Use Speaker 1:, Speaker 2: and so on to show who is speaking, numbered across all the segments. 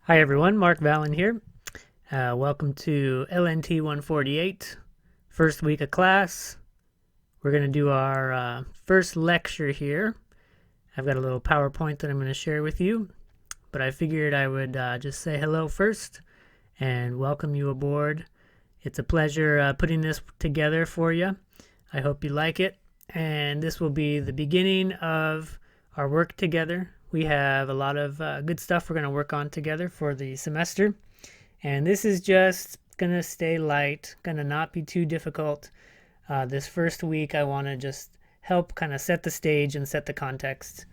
Speaker 1: Hi everyone, Mark Vallon here. Welcome to LNT 148, first week of class. We're going to do our first lecture here. I've got a little PowerPoint that I'm going to share with you, but I figured I would just say hello first and welcome you aboard. It's a pleasure putting this together for you. I hope you like it, and this will be the beginning of our work together. We have a lot of good stuff we're going to work on together for the semester. And this is just going to stay light, going to not be too difficult. This first week, I want to just help kind of set the stage and set the context.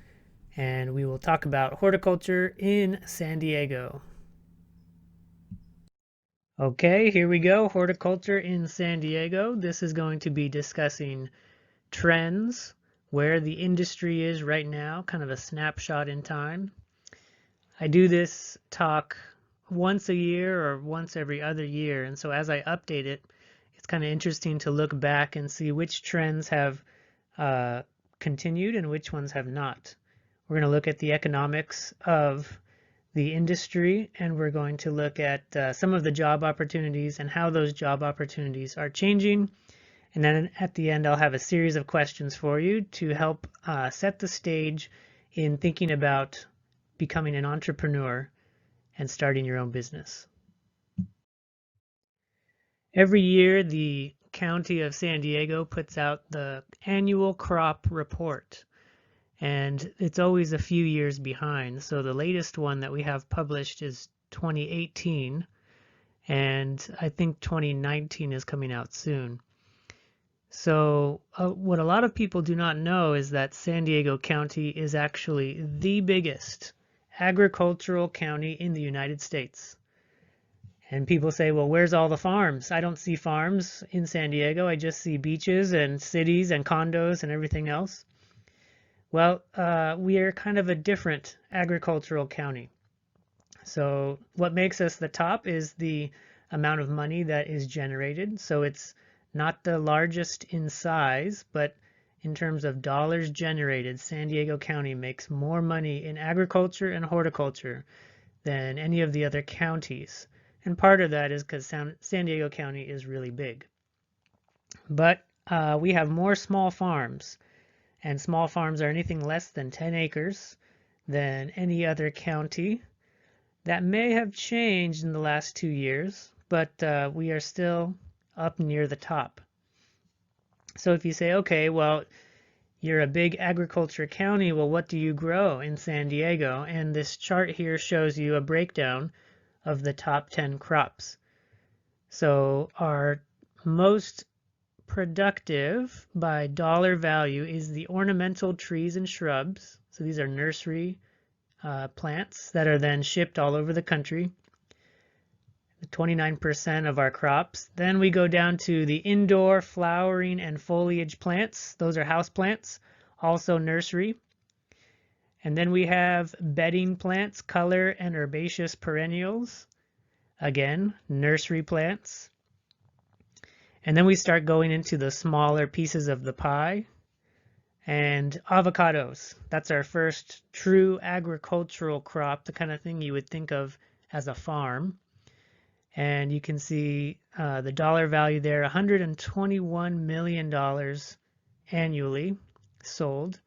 Speaker 1: And we will talk about horticulture in San Diego. Okay, here we go. Horticulture in San Diego. This is going to be discussing trends, where the industry is right now, kind of a snapshot in time. I do this talk once a year or once every other year, and so as I update it, it's kind of interesting to look back and see which trends have continued and which ones have not. We're going to look at the economics of the industry, and we're going to look at some of the job opportunities and how those job opportunities are changing. And then at the end, I'll have a series of questions for you to help set the stage in thinking about becoming an entrepreneur and starting your own business. Every year, the County of San Diego puts out the annual crop report, and it's always a few years behind. So the latest one that we have published is 2018, and I think 2019 is coming out soon. So what a lot of people do not know is that San Diego County is actually the biggest agricultural county in the United States. And people say, well, where's all the farms? I don't see farms in San Diego. I just see beaches and cities and condos and everything else. Well, we are kind of a different agricultural county. So what makes us the top is the amount of money that is generated. So it's not the largest in size, but in terms of dollars generated, San Diego County makes more money in agriculture and horticulture than any of the other counties. And part of that is because San Diego County is really big. But we have more small farms, and small farms are anything less than 10 acres than any other county. That may have changed in the last 2 years, but we are still up near the top. So if you say, okay, well, you're a big agriculture county, well, what do you grow in San Diego? And this chart here shows you a breakdown of the top 10 crops. So our most productive by dollar value is the ornamental trees and shrubs. So these are nursery plants that are then shipped all over the country. 29% of our crops. Then we go down to the indoor flowering and foliage plants. Those are house plants, also nursery. And then we have bedding plants, color and herbaceous perennials. Again, nursery plants. And then we start going into the smaller pieces of the pie. And avocados. That's our first true agricultural crop, the kind of thing you would think of as a farm. And you can see the dollar value there, $121 million annually sold.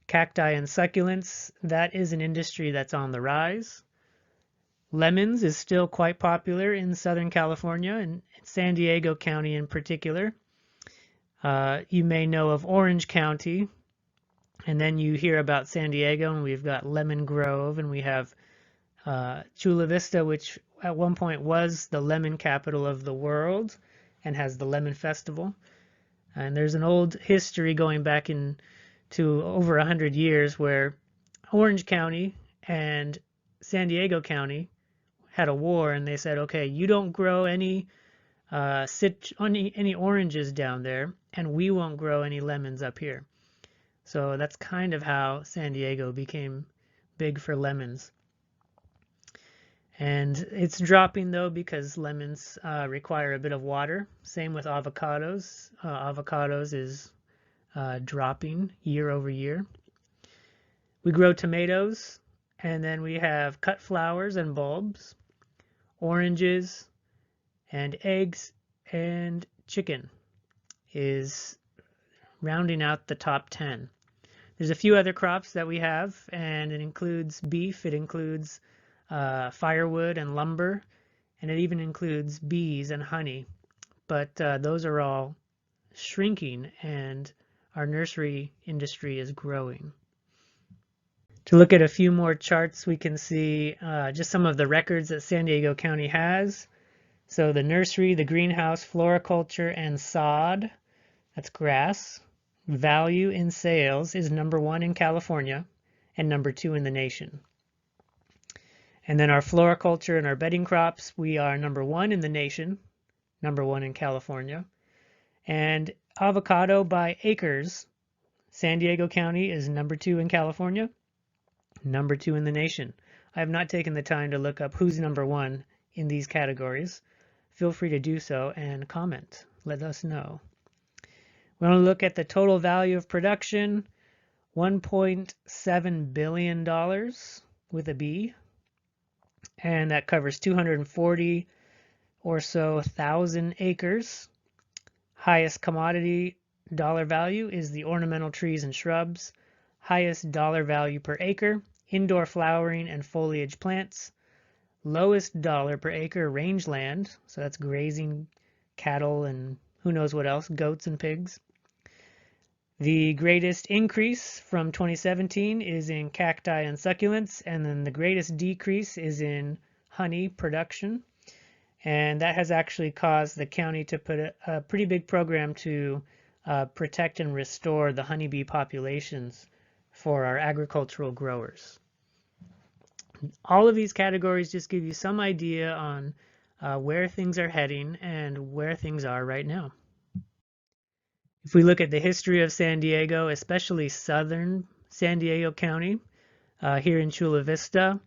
Speaker 1: Cacti and succulents, that is an industry that's on the rise. Lemons is still quite popular in Southern California and San Diego County in particular. You may know of Orange County, and then you hear about San Diego, and we've got Lemon Grove, and we have Chula Vista, which at one point was the lemon capital of the world and has the Lemon Festival. And there's an old history going back to over 100 years where Orange County and San Diego County had a war, and they said, okay, you don't grow any oranges down there, and we won't grow any lemons up here. So that's kind of how San Diego became big for lemons. And it's dropping though because lemons require a bit of water. Same with avocados. Avocados is dropping year over year. We grow tomatoes And then we have cut flowers and bulbs, oranges, and eggs, and chicken is rounding out the top 10. There's a few other crops that we have, and it includes beef, it includes firewood and lumber, and it even includes bees and honey. But those are all shrinking, and our nursery industry is growing. To look at a few more charts, we can see just some of the records that San Diego County has. So the nursery, the greenhouse, floriculture, and sod, that's grass, value in sales is #1 in California and #2 in the nation. And then our floriculture and our bedding crops, we are #1 in the nation, #1 in California. And avocado by acres, San Diego County is #2 in California, #2 in the nation. I have not taken the time to look up who's #1 in these categories. Feel free to do so and comment. Let us know. We want to look at the total value of production, $1.7 billion with a B, and that covers 240 or so thousand acres. Highest commodity dollar value is the ornamental trees and shrubs. Highest dollar value per acre, indoor flowering and foliage plants. Lowest dollar per acre, rangeland, so that's grazing cattle and who knows what else, goats and pigs. The greatest increase from 2017 is in cacti and succulents, and then the greatest decrease is in honey production. And that has actually caused the county to put a pretty big program to protect and restore the honeybee populations for our agricultural growers. All of these categories just give you some idea on where things are heading and where things are right now. If we look at the history of San Diego, especially southern San Diego County, here in Chula Vista,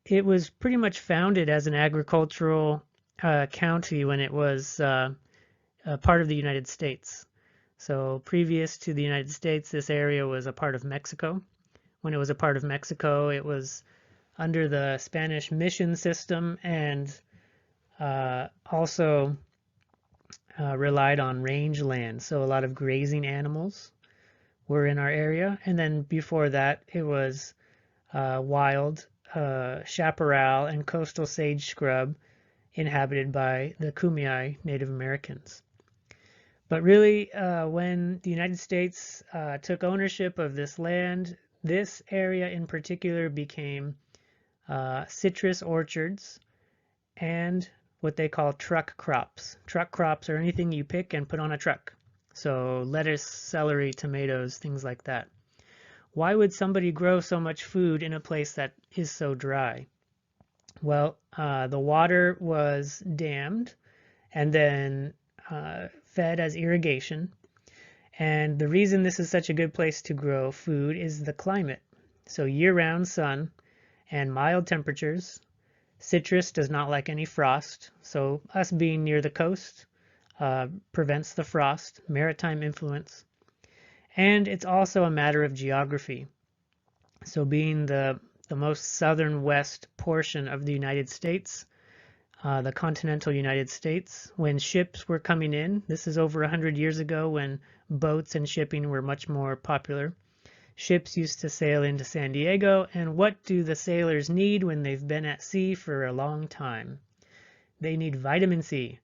Speaker 1: it was pretty much founded as an agricultural county when it was a part of the United States. So previous to the United States, this area was a part of Mexico. When it was a part of Mexico, it was under the Spanish mission system and also relied on rangeland. So a lot of grazing animals were in our area. And then before that, it was wild chaparral and coastal sage scrub inhabited by the Kumeyaay Native Americans. But really, when the United States took ownership of this land, this area in particular became citrus orchards and what they call truck crops. Truck crops are anything you pick and put on a truck. So lettuce, celery, tomatoes, things like that. Why would somebody grow so much food in a place that is so dry? Well, the water was dammed and then fed as irrigation. And the reason this is such a good place to grow food is the climate. So year-round sun and mild temperatures. Citrus does not like any frost, so us being near the coast prevents the frost, maritime influence. And it's also a matter of geography. So being the most southern west portion of the United States, the continental United States, when ships were coming in, this is over 100 years ago when boats and shipping were much more popular. Ships used to sail into San Diego, and what do the sailors need when they've been at sea for a long time? They need vitamin C,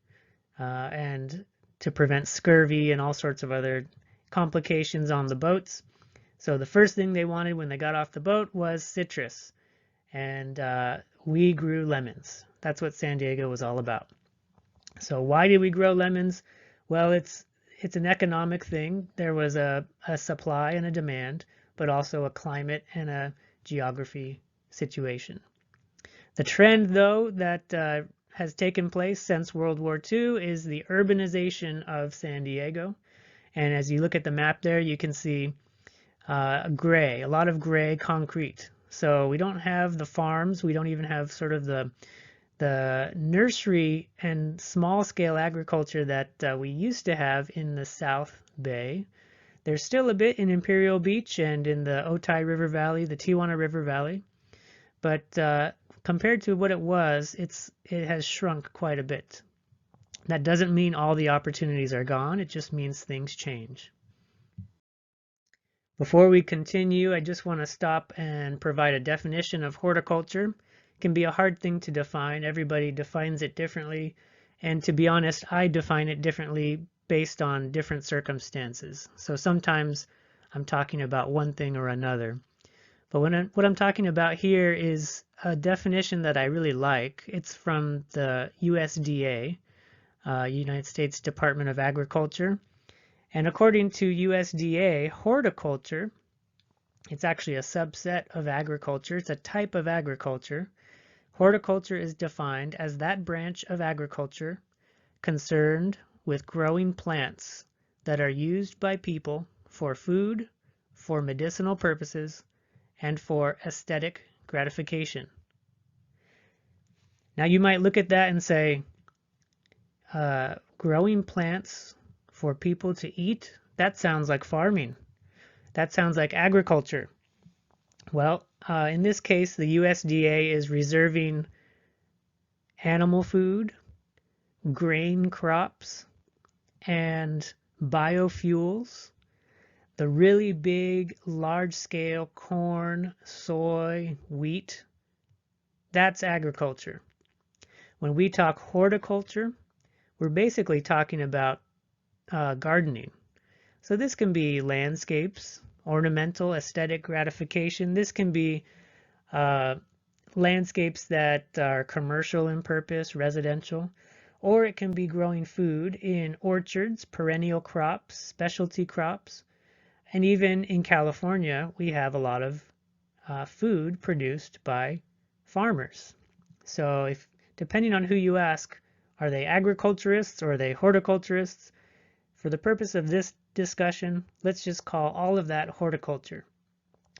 Speaker 1: and to prevent scurvy and all sorts of other complications on the boats. So the first thing they wanted when they got off the boat was citrus, and we grew lemons. That's what San Diego was all about. So why did we grow lemons? Well, it's an economic thing. There was a supply and a demand, but also a climate and a geography situation. The trend, though, that has taken place since World War II is the urbanization of San Diego. And as you look at the map there, you can see gray, a lot of gray concrete. So we don't have the farms. We don't even have sort of the nursery and small-scale agriculture that we used to have in the South Bay. There's still a bit in Imperial Beach and in the Otay River Valley, the Tijuana River Valley, but compared to what it was, it has shrunk quite a bit. That doesn't mean all the opportunities are gone, it just means things change. Before we continue, I just want to stop and provide a definition of horticulture. It can be a hard thing to define. Everybody defines it differently, and to be honest, I define it differently based on different circumstances. So sometimes I'm talking about one thing or another. But what I'm talking about here is a definition that I really like. It's from the USDA, United States Department of Agriculture. And according to USDA, horticulture, it's actually a subset of agriculture. It's a type of agriculture. Horticulture is defined as that branch of agriculture concerned with growing plants that are used by people for food, for medicinal purposes, and for aesthetic gratification. Now you might look at that and say, growing plants for people to eat, that sounds like farming. That sounds like agriculture. Well, in this case, the USDA is reserving animal food, grain crops, and biofuels. The really big, large-scale corn, soy, wheat, that's agriculture. When we talk horticulture, we're basically talking about gardening. So this can be landscapes, ornamental, aesthetic gratification. This can be landscapes that are commercial in purpose, residential, or it can be growing food in orchards, perennial crops, specialty crops. And even in California, we have a lot of food produced by farmers. So depending on who you ask, are they agriculturists or are they horticulturists? For the purpose of this discussion, let's just call all of that horticulture.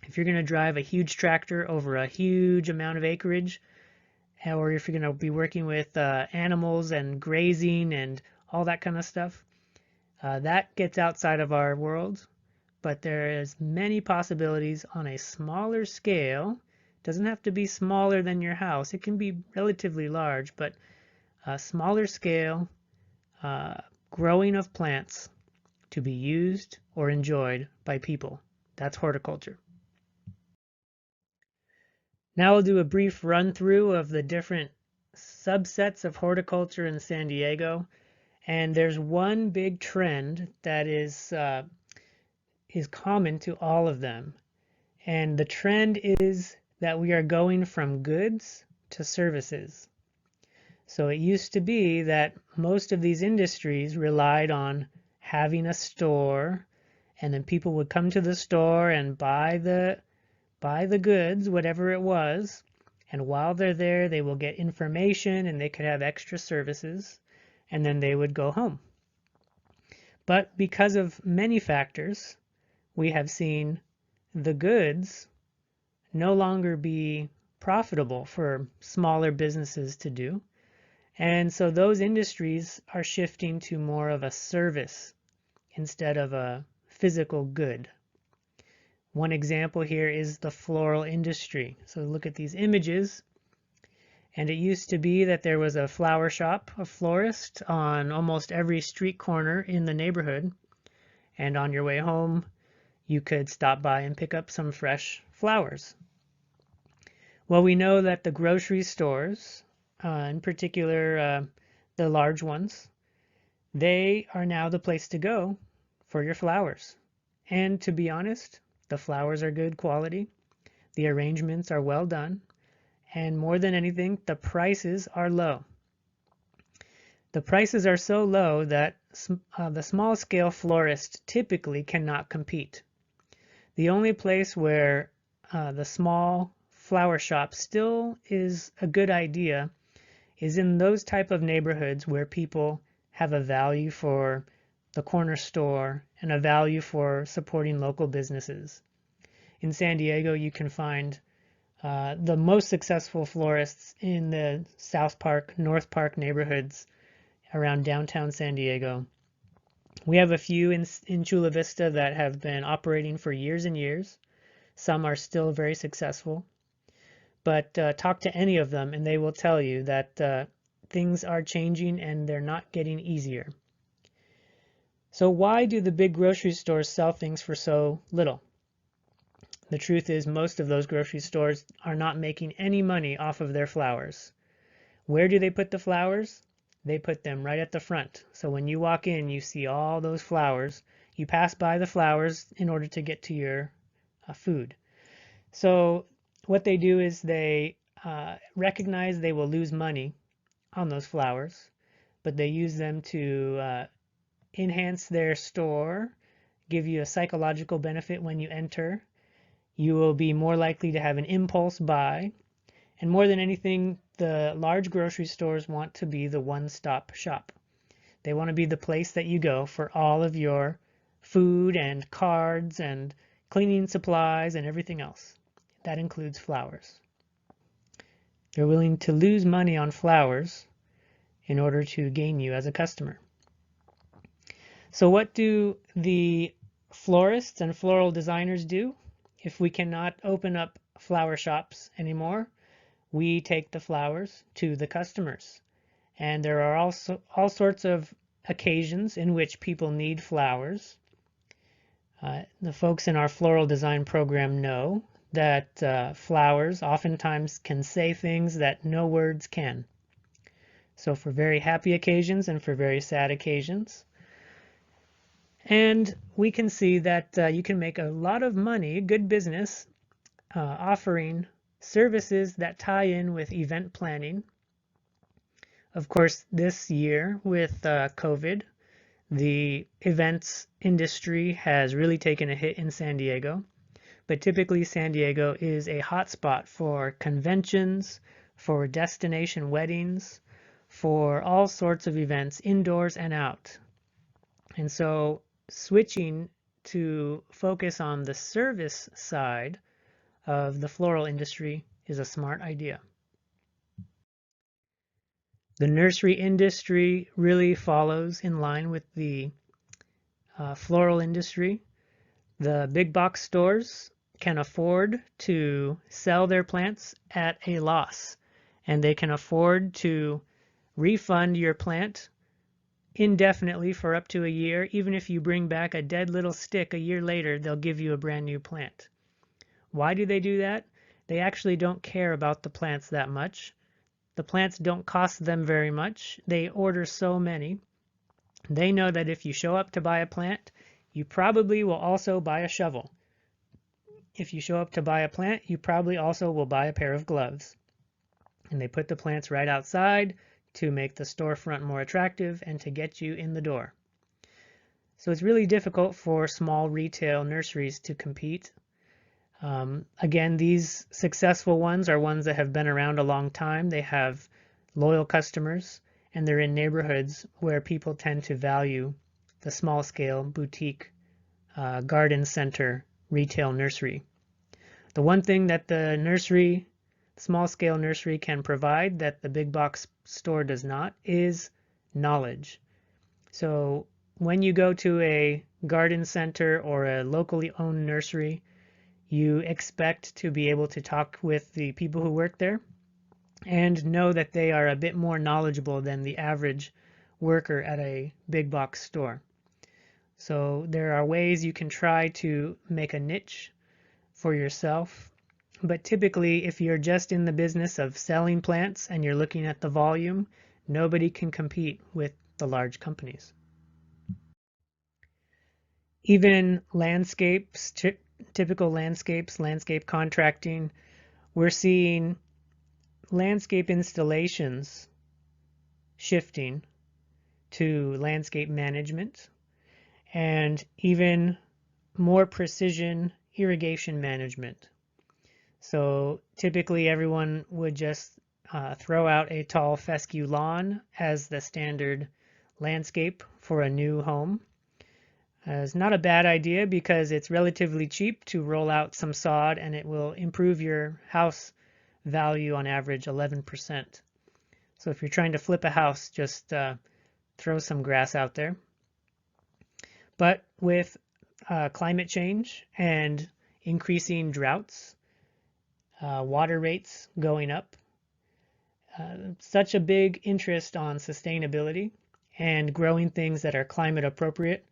Speaker 1: If you're going to drive a huge tractor over a huge amount of acreage, or if you're going to be working with animals and grazing and all that kind of stuff, that gets outside of our world. But there is many possibilities on a smaller scale. It doesn't have to be smaller than your house. It can be relatively large, but a smaller scale growing of plants to be used or enjoyed by people. That's horticulture. Now we'll do a brief run through of the different subsets of horticulture in San Diego. And there's one big trend that is common to all of them. And the trend is that we are going from goods to services. So it used to be that most of these industries relied on having a store, and then people would come to the store and buy the goods, whatever it was, and while they're there they will get information and they could have extra services, and then they would go home. But because of many factors, we have seen the goods no longer be profitable for smaller businesses to do. And so those industries are shifting to more of a service instead of a physical good. One example here is the floral industry. So look at these images. And it used to be that there was a flower shop, a florist, on almost every street corner in the neighborhood. And on your way home, you could stop by and pick up some fresh flowers. Well, we know that the grocery stores, in particular the large ones, they are now the place to go for your flowers. And to be honest, the flowers are good quality, the arrangements are well done, and more than anything, the prices are low. The prices are so low that the small-scale florist typically cannot compete. The only place where the small flower shop still is a good idea is in those type of neighborhoods where people have a value for the corner store and a value for supporting local businesses. In San Diego, you can find the most successful florists in the South Park, North Park neighborhoods around downtown San Diego, We have a few in Chula Vista that have been operating for years and years. Some are still very successful. But talk to any of them and they will tell you that things are changing and they're not getting easier. So why do the big grocery stores sell things for so little? The truth is most of those grocery stores are not making any money off of their flowers. Where do they put the flowers? They put them right at the front. So when you walk in, you see all those flowers. You pass by the flowers in order to get to your food. So what they do is they recognize they will lose money on those flowers, but they use them to enhance their store, give you a psychological benefit when you enter. You will be more likely to have an impulse buy. And more than anything, the large grocery stores want to be the one-stop shop. They want to be the place that you go for all of your food and cards and cleaning supplies and everything else. That includes flowers. They're willing to lose money on flowers in order to gain you as a customer. So what do the florists and floral designers do? If we cannot open up flower shops anymore, we take the flowers to the customers. And there are also all sorts of occasions in which people need flowers. The folks in our floral design program know that flowers oftentimes can say things that no words can. So for very happy occasions and for very sad occasions. And we can see that you can make a lot of money, good business, offering services that tie in with event planning. Of course, this year with COVID, the events industry has really taken a hit in San Diego. But typically San Diego is a hotspot for conventions, for destination weddings, for all sorts of events indoors and out. And so switching to focus on the service side of the floral industry is a smart idea. The nursery industry really follows in line with the floral industry. The big box stores can afford to sell their plants at a loss, and they can afford to refund your plant indefinitely for up to a year. Even if you bring back a dead little stick a year later, they'll give you a brand new plant. Why do they do that? They actually don't care about the plants that much. The plants don't cost them very much. They order so many. They know that if you show up to buy a plant, you probably will also buy a shovel. If you show up to buy a plant, you probably also will buy a pair of gloves. And they put the plants right outside to make the storefront more attractive and to get you in the door. So it's really difficult for small retail nurseries to compete. Again, these successful ones are ones that have been around a long time. They have loyal customers, and they're in neighborhoods where people tend to value the small-scale boutique garden center retail nursery. The one thing that the nursery, small-scale nursery, can provide that the big box store does not is knowledge. So when you go to a garden center or a locally owned nursery, you expect to be able to talk with the people who work there and know that they are a bit more knowledgeable than the average worker at a big box store. So there are ways you can try to make a niche for yourself, but typically if you're just in the business of selling plants and you're looking at the volume, nobody can compete with the large companies. Even landscapes, typical landscapes, landscape contracting, we're seeing landscape installations shifting to landscape management and even more precision irrigation management. So typically everyone would just throw out a tall fescue lawn as the standard landscape for a new home. It's not a bad idea because it's relatively cheap to roll out some sod and it will improve your house value on average 11%. So if you're trying to flip a house, just throw some grass out there. But with climate change and increasing droughts, water rates going up, such a big interest on sustainability and growing things that are climate appropriate,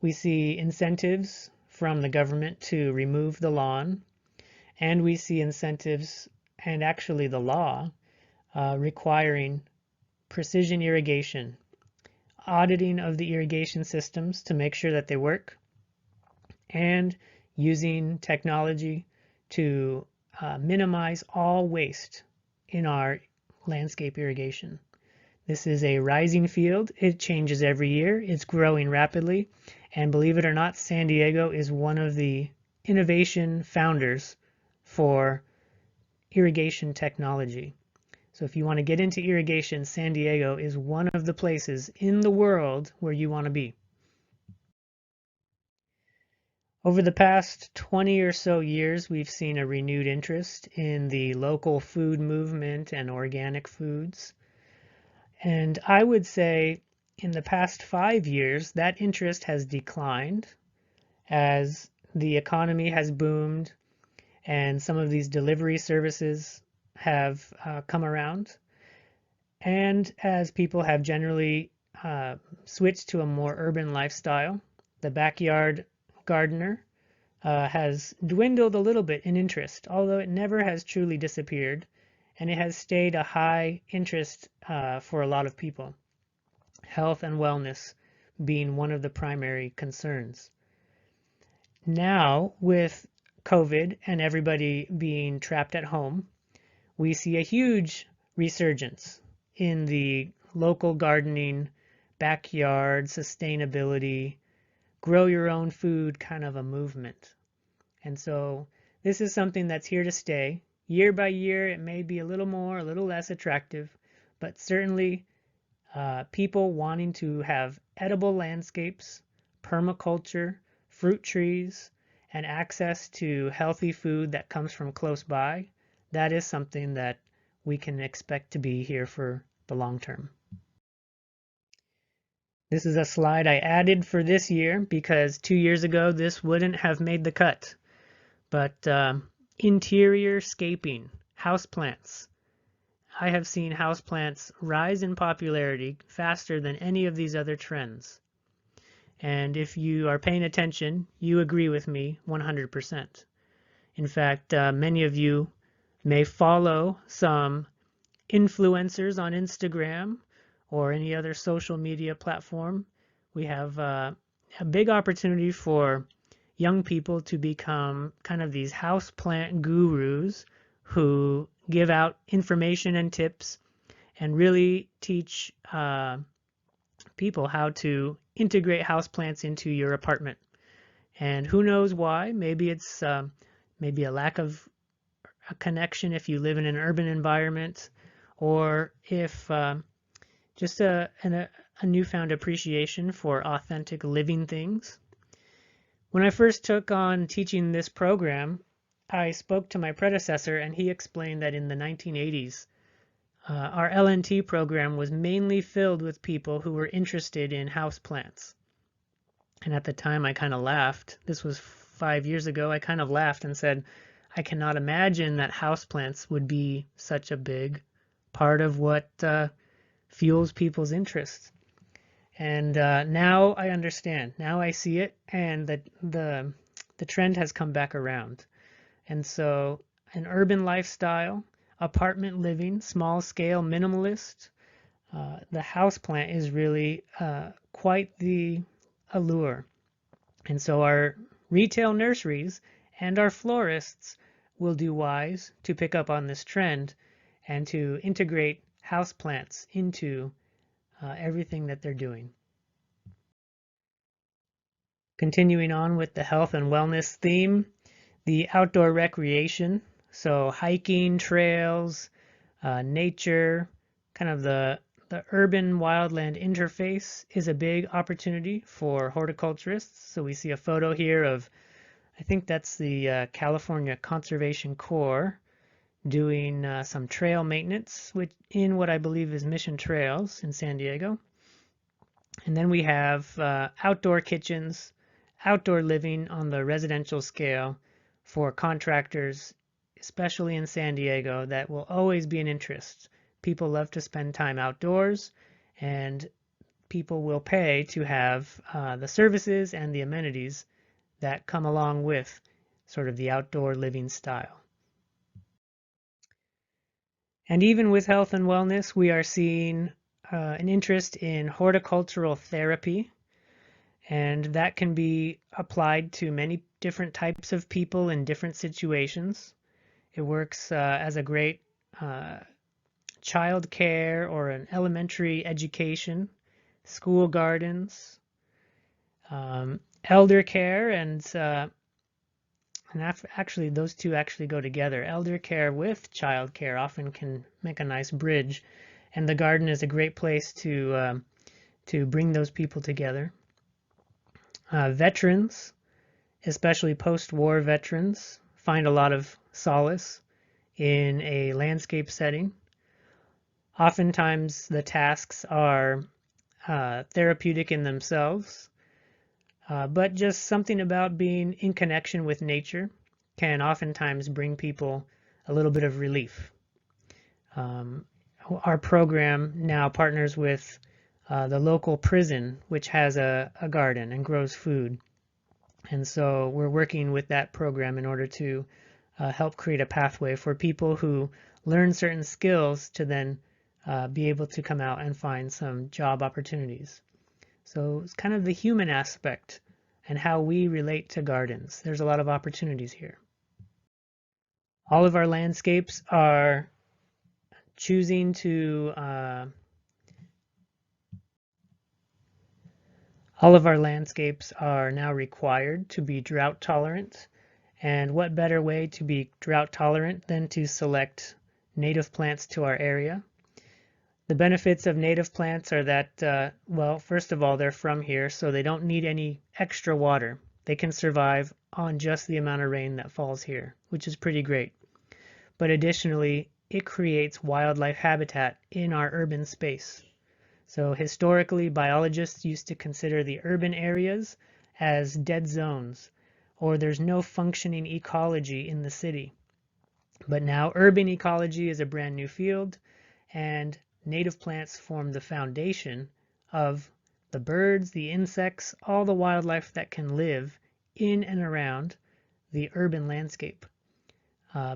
Speaker 1: we see incentives from the government to remove the lawn, and we see incentives and actually the law requiring precision irrigation, auditing of the irrigation systems to make sure that they work, and using technology to minimize all waste in our landscape irrigation. This is a rising field. It changes every year. It's growing rapidly. And believe it or not, San Diego is one of the innovation founders for irrigation technology. So if you want to get into irrigation, San Diego is one of the places in the world where you want to be. Over the past 20 or so years, we've seen a renewed interest in the local food movement and organic foods. And I would say in the past 5 years, that interest has declined as the economy has boomed and some of these delivery services have come around. And as people have generally switched to a more urban lifestyle, the backyard gardener has dwindled a little bit in interest, although it never has truly disappeared, and it has stayed a high interest for a lot of people, health and wellness being one of the primary concerns. Now, with COVID and everybody being trapped at home, we see a huge resurgence in the local gardening, backyard, sustainability, grow your own food kind of a movement. And so this is something that's here to stay. Year by year, it may be a little more, a little less attractive, but certainly people wanting to have edible landscapes, permaculture, fruit trees, and access to healthy food that comes from close by, that is something that we can expect to be here for the long term. This is a slide I added for this year because 2 years ago this wouldn't have made the cut. But interior scaping, houseplants. I have seen houseplants rise in popularity faster than any of these other trends. And if you are paying attention, you agree with me 100%. In fact, many of you may follow some influencers on Instagram or any other social media platform. We have a big opportunity for young people to become kind of these houseplant gurus who give out information and tips and really teach people how to integrate houseplants into your apartment. And who knows why? Maybe it's maybe a lack of a connection if you live in an urban environment, or if just a newfound appreciation for authentic living things. When I first took on teaching this program, I spoke to my predecessor and he explained that in the 1980s, our LNT program was mainly filled with people who were interested in houseplants. And at the time I kind of laughed. This was 5 years ago. I kind of laughed and said, I cannot imagine that houseplants would be such a big part of what fuels people's interests. And now I understand. Now I see it, and the trend has come back around. And so an urban lifestyle, apartment living, small scale, minimalist, the houseplant is really quite the allure. And so our retail nurseries and our florists will do wise to pick up on this trend and to integrate houseplants into everything that they're doing. Continuing on with the health and wellness theme, the outdoor recreation, so hiking, trails, nature, kind of the urban wildland interface is a big opportunity for horticulturists. So we see a photo here of, I think that's the California Conservation Corps doing some trail maintenance in what I believe is Mission Trails in San Diego. And then we have outdoor kitchens, outdoor living on the residential scale for contractors, especially in San Diego, that will always be an interest. People love to spend time outdoors, and people will pay to have the services and the amenities that come along with sort of the outdoor living style. And even with health and wellness, we are seeing an interest in horticultural therapy, and that can be applied to many different types of people in different situations. It works as a great child care or an elementary education, school gardens, elder care, and actually those two actually go together. Elder care with child care often can make a nice bridge, and the garden is a great place to bring those people together. Veterans, especially post-war veterans, find a lot of solace in a landscape setting. Oftentimes the tasks are therapeutic in themselves, but just something about being in connection with nature can oftentimes bring people a little bit of relief. Our program now partners with the local prison, which has a garden and grows food. And so we're working with that program in order to help create a pathway for people who learn certain skills to then be able to come out and find some job opportunities. So it's kind of the human aspect and how we relate to gardens. There's a lot of opportunities here. All of our landscapes are choosing to all of our landscapes are now required to be drought tolerant. And what better way to be drought tolerant than to select native plants to our area? The benefits of native plants are that, well, first of all, they're from here, so they don't need any extra water. They can survive on just the amount of rain that falls here, which is pretty great. But additionally, it creates wildlife habitat in our urban space. So historically, biologists used to consider the urban areas as dead zones, or there's no functioning ecology in the city. But now urban ecology is a brand new field, and native plants form the foundation of the birds, the insects, all the wildlife that can live in and around the urban landscape.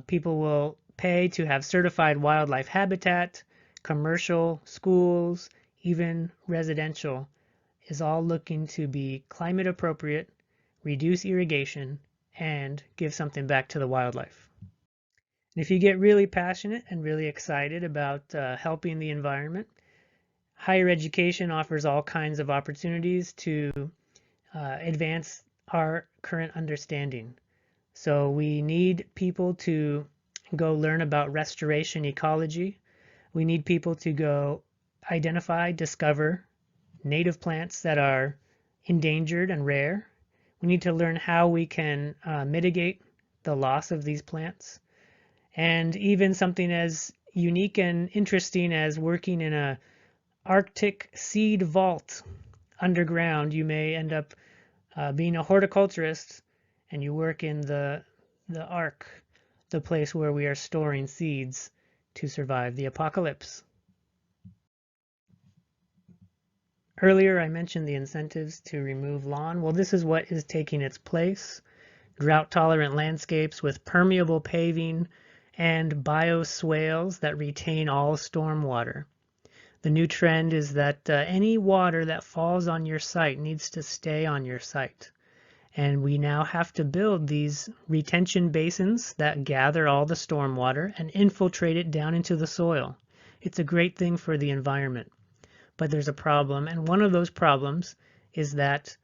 Speaker 1: People will pay to have certified wildlife habitat. Commercial, schools, even residential is all looking to be climate appropriate, reduce irrigation, and give something back to the wildlife. And if you get really passionate and really excited about helping the environment, higher education offers all kinds of opportunities to advance our current understanding. So we need people to go learn about restoration ecology. We need people to go identify, discover native plants that are endangered and rare. We need to learn how we can mitigate the loss of these plants. And even something as unique and interesting as working in a Arctic seed vault underground. You may end up being a horticulturist, and you work in the Ark, the place where we are storing seeds to survive the apocalypse. Earlier I mentioned the incentives to remove lawn. Well, this is what is taking its place. Drought-tolerant landscapes with permeable paving and bioswales that retain all storm water. The new trend is that any water that falls on your site needs to stay on your site. And we now have to build these retention basins that gather all the storm water and infiltrate it down into the soil. It's a great thing for the environment. But there's a problem, and one of those problems is that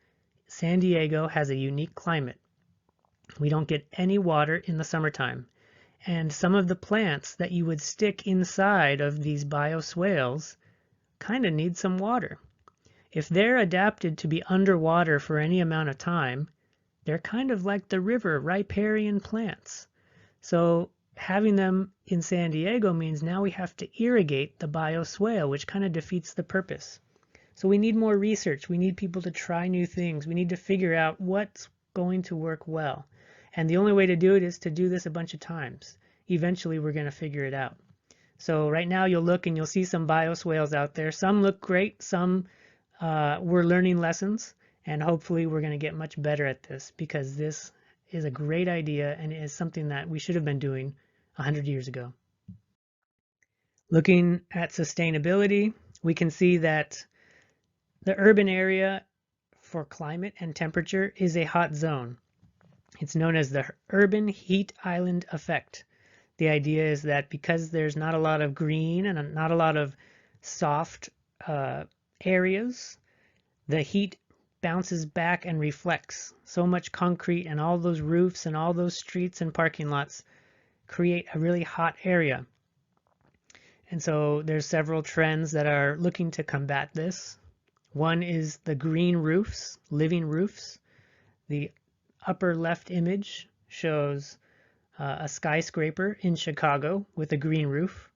Speaker 1: San Diego has a unique climate. We don't get any water in the summertime. And some of the plants that you would stick inside of these bioswales kind of need some water. If they're adapted to be underwater for any amount of time, they're kind of like the river riparian plants. So having them in San Diego means now we have to irrigate the bioswale, which kind of defeats the purpose. So we need more research. We need people to try new things. We need to figure out what's going to work well. And the only way to do it is to do this a bunch of times. Eventually, we're going to figure it out. So right now, you'll look and you'll see some bioswales out there. Some look great. Some we're learning lessons. And hopefully, we're going to get much better at this, because this is a great idea and is something that we should have been doing 100 years ago. Looking at sustainability, we can see that the urban area for climate and temperature is a hot zone. It's known as the urban heat island effect. The idea is that because there's not a lot of green and not a lot of soft areas, the heat bounces back and reflects. So much concrete and all those roofs and all those streets and parking lots create a really hot area. And so there's several trends that are looking to combat this. One is the green roofs, living roofs. The upper left image shows a skyscraper in Chicago with a green roof.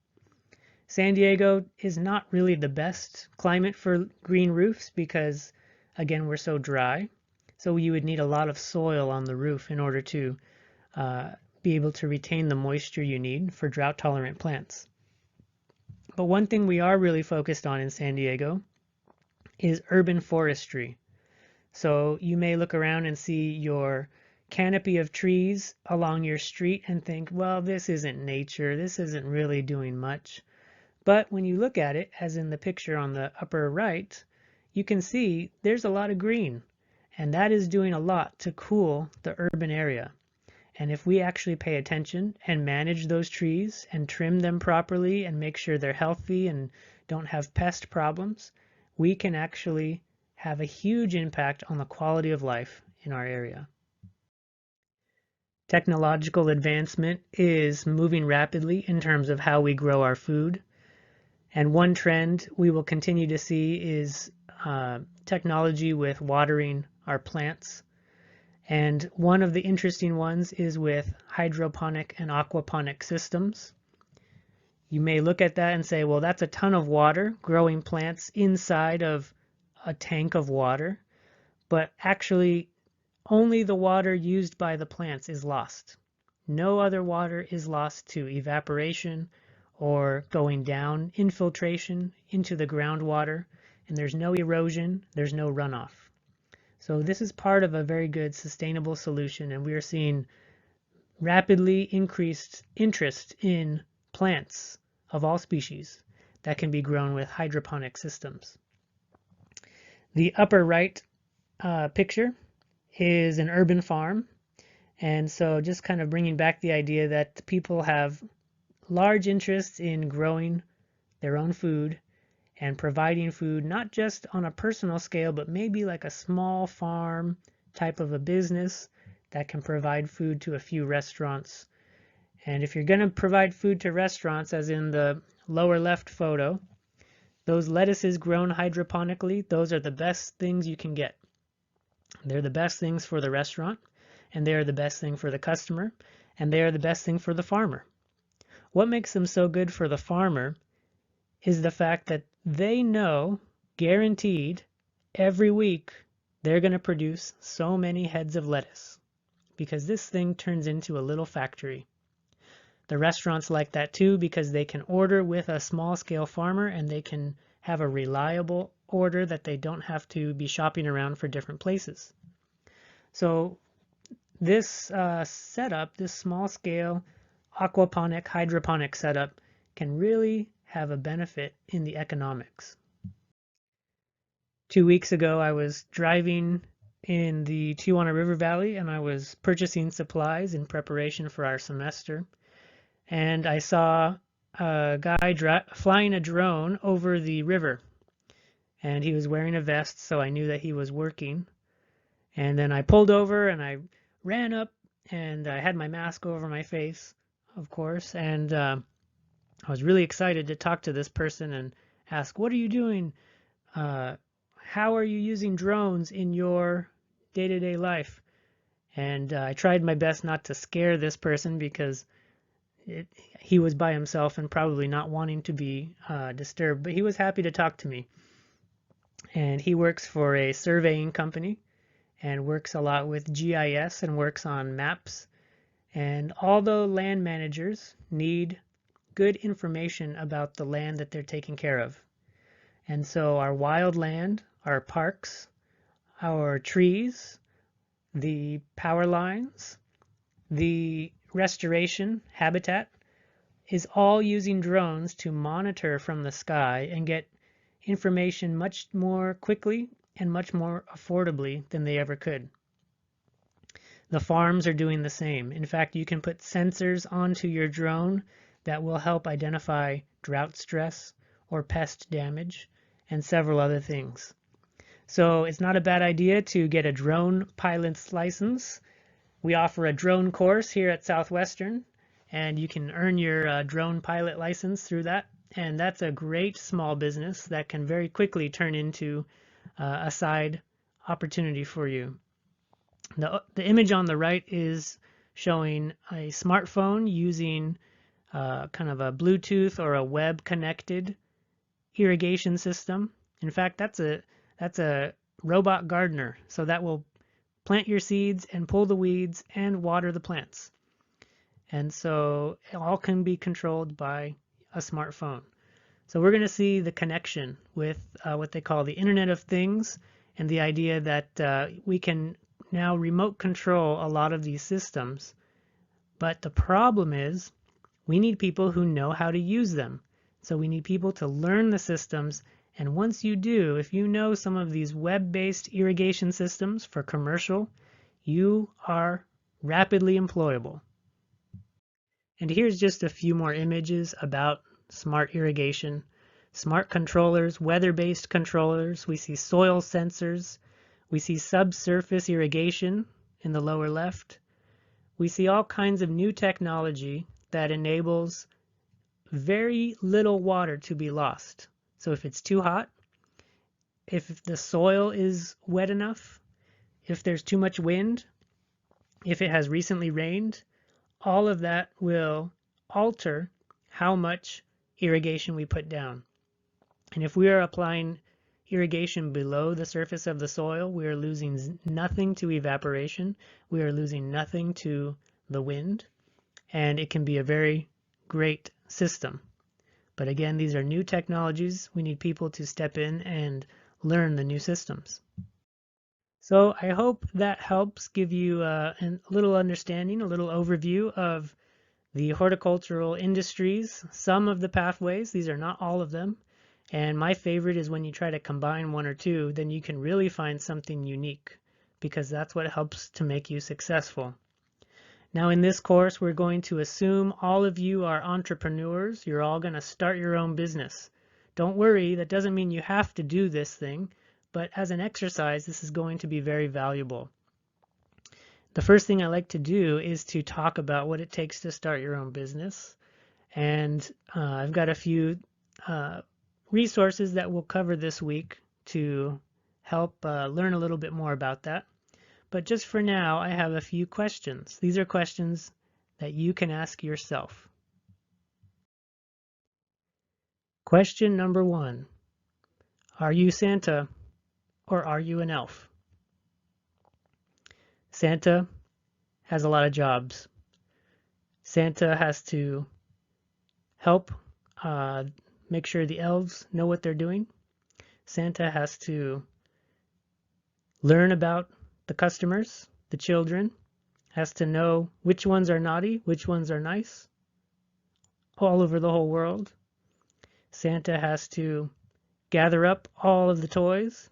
Speaker 1: San Diego is not really the best climate for green roofs because, again, we're so dry. So you would need a lot of soil on the roof in order to be able to retain the moisture you need for drought-tolerant plants. But one thing we are really focused on in San Diego is urban forestry. So you may look around and see your canopy of trees along your street and think, well, this isn't nature, this isn't really doing much. But when you look at it, as in the picture on the upper right, you can see there's a lot of green, and that is doing a lot to cool the urban area. And if we actually pay attention and manage those trees and trim them properly and make sure they're healthy and don't have pest problems, we can actually have a huge impact on the quality of life in our area. Technological advancement is moving rapidly in terms of how we grow our food. And one trend we will continue to see is technology with watering our plants. And one of the interesting ones is with hydroponic and aquaponic systems. You may look at that and say, well, that's a ton of water growing plants inside of a tank of water. But actually, only the water used by the plants is lost. No other water is lost to evaporation or going down, infiltration into the groundwater, and there's no erosion, there's no runoff. So this is part of a very good sustainable solution, and we are seeing rapidly increased interest in plants of all species that can be grown with hydroponic systems. The upper right picture is an urban farm, and so just kind of bringing back the idea that people have large interests in growing their own food and providing food, not just on a personal scale, but maybe like a small farm type of a business that can provide food to a few restaurants. And if you're going to provide food to restaurants, as in the lower left photo, those lettuces grown hydroponically, those are the best things you can get. They're the best things for the restaurant, and they are the best thing for the customer, and they are the best thing for the farmer. What makes them so good for the farmer is the fact that they know, guaranteed, every week they're going to produce so many heads of lettuce, because this thing turns into a little factory. The restaurants like that too, because they can order with a small-scale farmer and they can have a reliable order that they don't have to be shopping around for different places. So this setup, this small-scale aquaponic, hydroponic setup, can really have a benefit in the economics. 2 weeks ago, I was driving in the Tijuana River Valley and I was purchasing supplies in preparation for our semester. And I saw a guy flying a drone over the river. And he was wearing a vest, so I knew that he was working. And then I pulled over and I ran up and I had my mask over my face, of course. And I was really excited to talk to this person and ask, what are you doing? How are you using drones in your day-to-day life? And I tried my best not to scare this person because he was by himself and probably not wanting to be disturbed, but he was happy to talk to me. and he works for a surveying company and works a lot with GIS and works on maps. And although land managers need good information about the land that they're taking care of, and so our wild land, our parks, our trees, the power lines, the restoration habitat is all using drones to monitor from the sky and get information much more quickly and much more affordably than they ever could. The farms are doing the same. In fact, you can put sensors onto your drone that will help identify drought stress or pest damage and several other things. So it's not a bad idea to get a drone pilot's license. We offer a drone course here at Southwestern, and you can earn your drone pilot license through that. And that's a great small business that can very quickly turn into a side opportunity for you. The image on the right is showing a smartphone using kind of a Bluetooth or a web connected irrigation system. In fact, that's a robot gardener, so that will plant your seeds and pull the weeds and water the plants. And so it all can be controlled by a smartphone. So we're going to see the connection with what they call the Internet of Things, and the idea that we can now remote control a lot of these systems. But the problem is we need people who know how to use them. So we need people to learn the systems. And once you do, if you know some of these web-based irrigation systems for commercial, you are rapidly employable. And here's just a few more images about smart irrigation. Smart controllers, weather-based controllers. We see soil sensors. We see subsurface irrigation in the lower left. We see all kinds of new technology that enables very little water to be lost. So if it's too hot, if the soil is wet enough, if there's too much wind, if it has recently rained, all of that will alter how much irrigation we put down. And if we are applying irrigation below the surface of the soil, we are losing nothing to evaporation. We are losing nothing to the wind. And it can be a very great system. But again, these are new technologies. We need people to step in and learn the new systems. So I hope that helps give you a little understanding, a little overview of the horticultural industries, some of the pathways. These are not all of them. And my favorite is when you try to combine one or two, then you can really find something unique, because that's what helps to make you successful. Now in this course, we're going to assume all of you are entrepreneurs. You're all going to start your own business. Don't worry, that doesn't mean you have to do this thing, but as an exercise, this is going to be very valuable. The first thing I like to do is to talk about what it takes to start your own business. And I've got a few resources that we'll cover this week to help learn a little bit more about that. But just for now, I have a few questions. These are questions that you can ask yourself. Question number 1. Are you Santa or are you an elf? Santa has a lot of jobs. Santa has to help make sure the elves know what they're doing. Santa has to learn about the customers, the children, has to know which ones are naughty, which ones are nice, all over the whole world. Santa has to gather up all of the toys.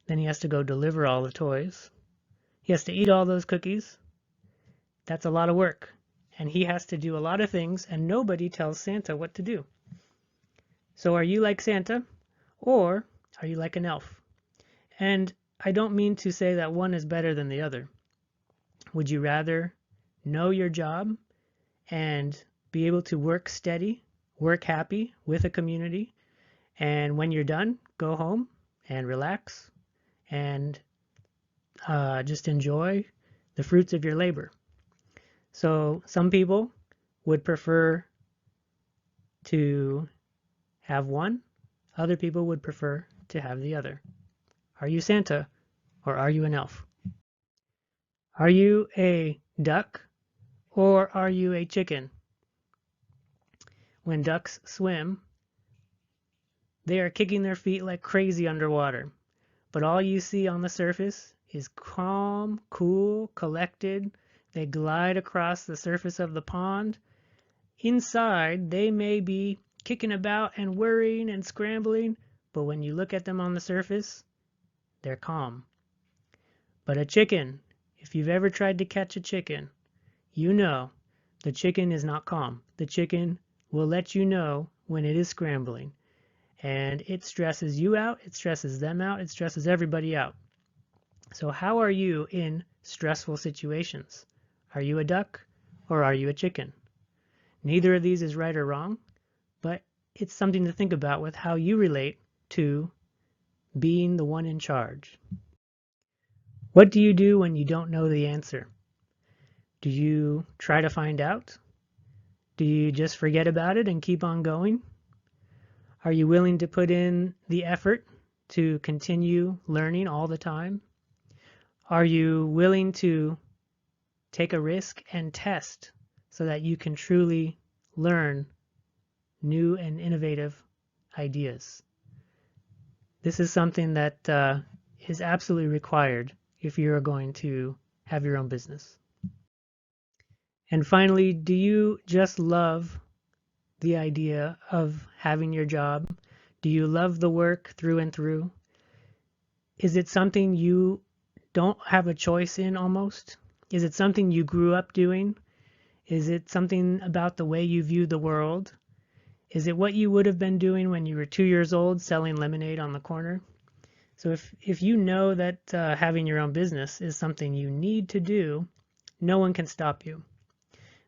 Speaker 1: Then he has to go deliver all the toys. He has to eat all those cookies. That's a lot of work. And he has to do a lot of things, and nobody tells Santa what to do. So are you like Santa, or are you like an elf? And I don't mean to say that one is better than the other. Would you rather know your job and be able to work steady, work happy with a community, and when you're done, go home and relax and just enjoy the fruits of your labor? So some people would prefer to have one. Other people would prefer to have the other. Are you Santa or are you an elf? Are you a duck or are you a chicken? When ducks swim, they are kicking their feet like crazy underwater, but all you see on the surface is calm, cool, collected. They glide across the surface of the pond. Inside, they may be kicking about and worrying and scrambling, but when you look at them on the surface, they're calm. But a chicken, if you've ever tried to catch a chicken, you know the chicken is not calm. The chicken will let you know when it is scrambling. And it stresses you out, it stresses them out, it stresses everybody out. So how are you in stressful situations? Are you a duck or are you a chicken? Neither of these is right or wrong, but it's something to think about with how you relate to being the one in charge. What do you do when you don't know the answer? Do you try to find out? Do you just forget about it and keep on going? Are you willing to put in the effort to continue learning all the time? Are you willing to take a risk and test so that you can truly learn new and innovative ideas? This is something that is absolutely required if you're going to have your own business. And finally, do you just love the idea of having your job? Do you love the work through and through? Is it something you don't have a choice in almost? Is it something you grew up doing? Is it something about the way you view the world? Is it what you would have been doing when you were 2 years old selling lemonade on the corner? So if you know that having your own business is something you need to do, no one can stop you.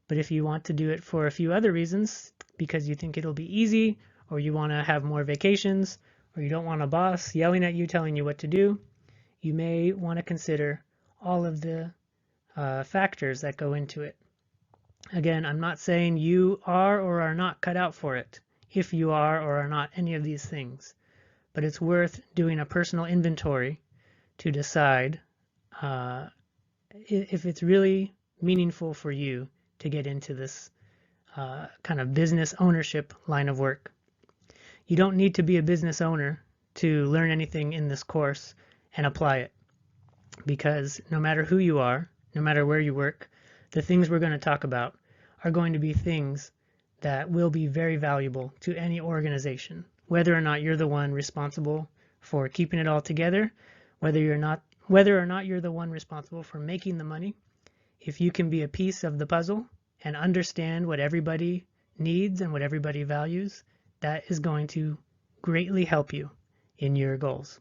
Speaker 1: But if you want to do it for a few other reasons, because you think it'll be easy, or you want to have more vacations, or you don't want a boss yelling at you telling you what to do, you may want to consider all of the factors that go into it. Again, I'm not saying you are or are not cut out for it, if you are or are not any of these things, but it's worth doing a personal inventory to decide if it's really meaningful for you to get into this kind of business ownership line of work. You don't need to be a business owner to learn anything in this course and apply it, because no matter who you are, no matter where you work, the things we're going to talk about are going to be things that will be very valuable to any organization, whether or not you're the one responsible for keeping it all together, whether or not you're the one responsible for making the money. If you can be a piece of the puzzle and understand what everybody needs and what everybody values, that is going to greatly help you in your goals.